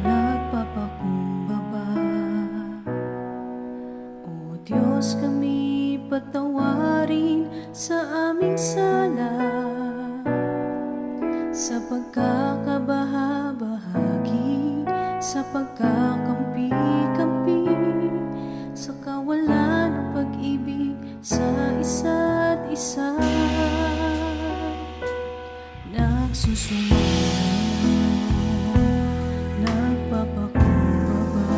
nagpapakumbaba. O Diyos, kami patawarin sa aming sala, sa pagkakabahabahagi, sa pagkakampi-kampi, sa kawalan ng pag-ibig sa isa't isa. Nagsusumamo, nagpapakumbaba.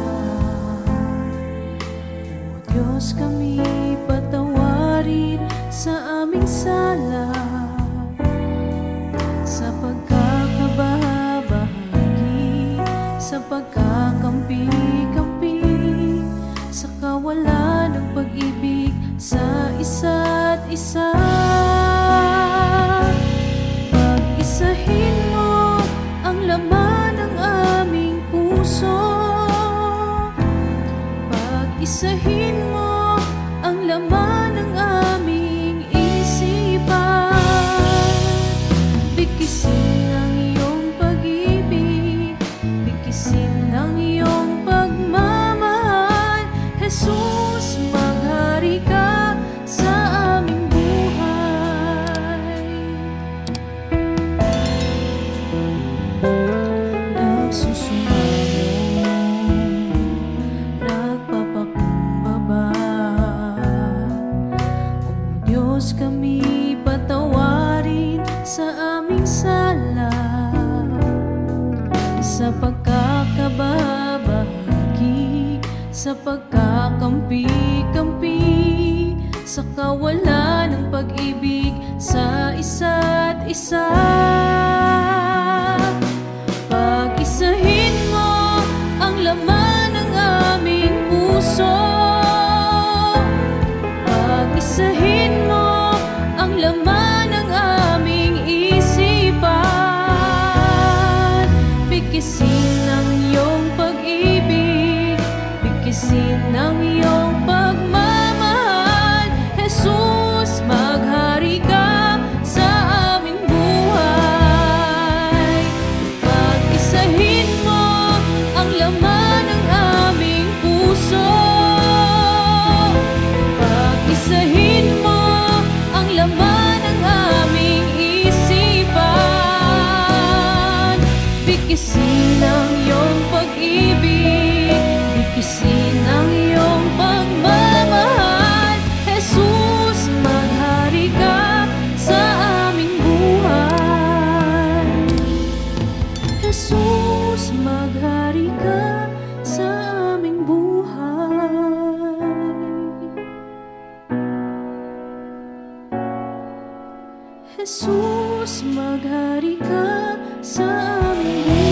O Diyos, kami patawarin sa aming sala, sa pagkakabahabahagi, sa pagkakampi-kampi, sa kawalan ng pag-ibig sa isa't isa. Pag-isahin mo ang laman ng aming puso, pag-isahin mo ang laman ng aming isipan. Bigkisin ang iyong pag-ibig, bigkisin ang iyong pagmamahal. Jesus, maghari ka sa aming buhay. Nagsusumamo, nagpapakumbaba. O Diyos, kami patawarin sa aming sala, sa pagkakabahabahagi, sa pagkakampi-kampi, sa kawalan ng pag-ibig sa isa't isa. Pag-isahin mo ang laman ng aming puso, pag-isahin mo ang laman ng aming isipan. Bigkisin ang iyong pag-ibig, bigkisin ang iyong pagmamahal. Jesus, maghari ka sa aming buhay. Pag-isahin mo ang laman ng aming puso, pag-isahin mo ang laman ng aming isipan. Bigkisin ang iyong pag-ibig, bigkisin ang iyong pagmamahal. Jesus, maghari ka sa aming buhay. Jesus, maghari ka sa aming buhay. Jesus, maghari ka sa aming buhay.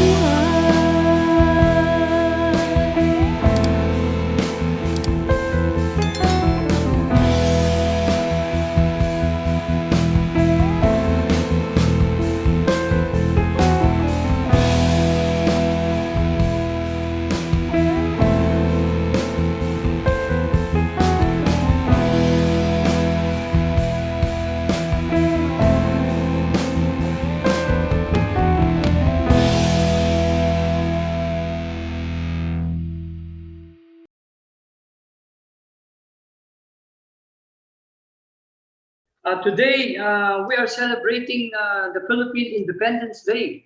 Today, we are celebrating the Philippine Independence Day.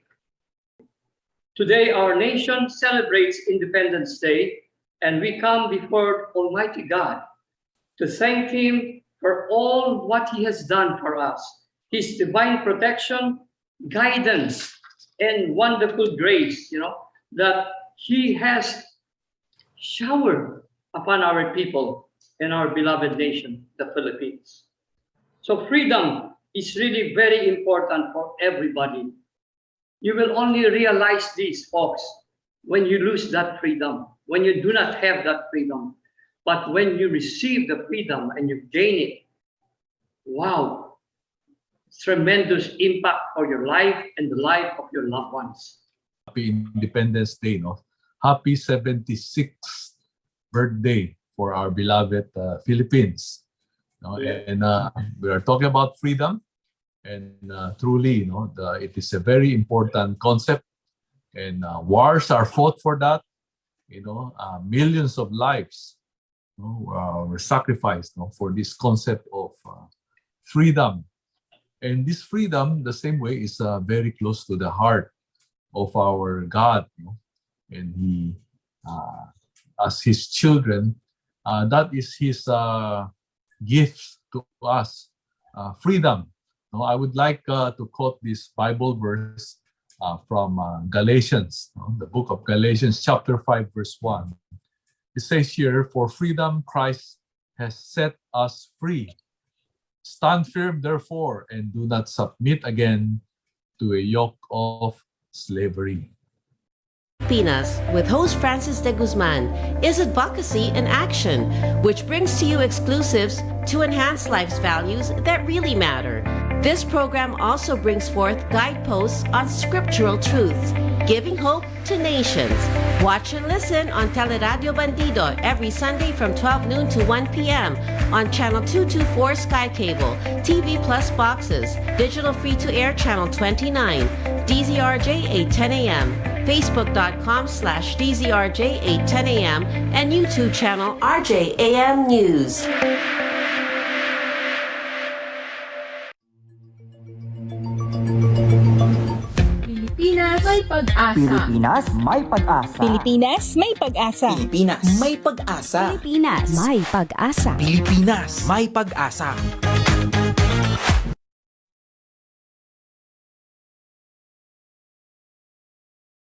Today, our nation celebrates Independence Day, and we come before Almighty God to thank Him for all what He has done for us, His divine protection, guidance, and wonderful grace, that He has showered upon our people and our beloved nation, the Philippines. So freedom is really very important for everybody. You will only realize this, folks, when you lose that freedom, when you do not have that freedom. But when you receive the freedom and you gain it, wow, tremendous impact for your life and the life of your loved ones. Happy Independence Day, no? Happy 76th birthday for our beloved Philippines. No? Yeah. And we are talking about freedom. And truly, it is a very important concept, and wars are fought for that. Millions of lives were sacrificed for this concept of freedom. And this freedom, the same way, is very close to the heart of our God. And He, as His children, that is His gift to us, freedom. I would like to quote this Bible verse from Galatians, the book of Galatians, chapter 5, verse 1. It says here, "For freedom Christ has set us free. Stand firm, therefore, and do not submit again to a yoke of slavery." Pinas with host Francis de Guzman is advocacy in action, which brings to you exclusives to enhance life's values that really matter. This program also brings forth guideposts on scriptural truths, giving hope to nations. Watch and listen on Teleradio Bandido every Sunday from 12 noon to 1 p.m. on Channel 224 Sky Cable, TV Plus boxes, digital free-to-air Channel 29, DZRJ 810 a.m., Facebook.com/DZRJ 810 a.m., and YouTube channel RJAM News. Pilipinas may pag-asa. Pilipinas may pag-asa. Pilipinas may pag-asa. Pilipinas may pag-asa. Pilipinas may pag-asa. Pilipinas may pag-asa.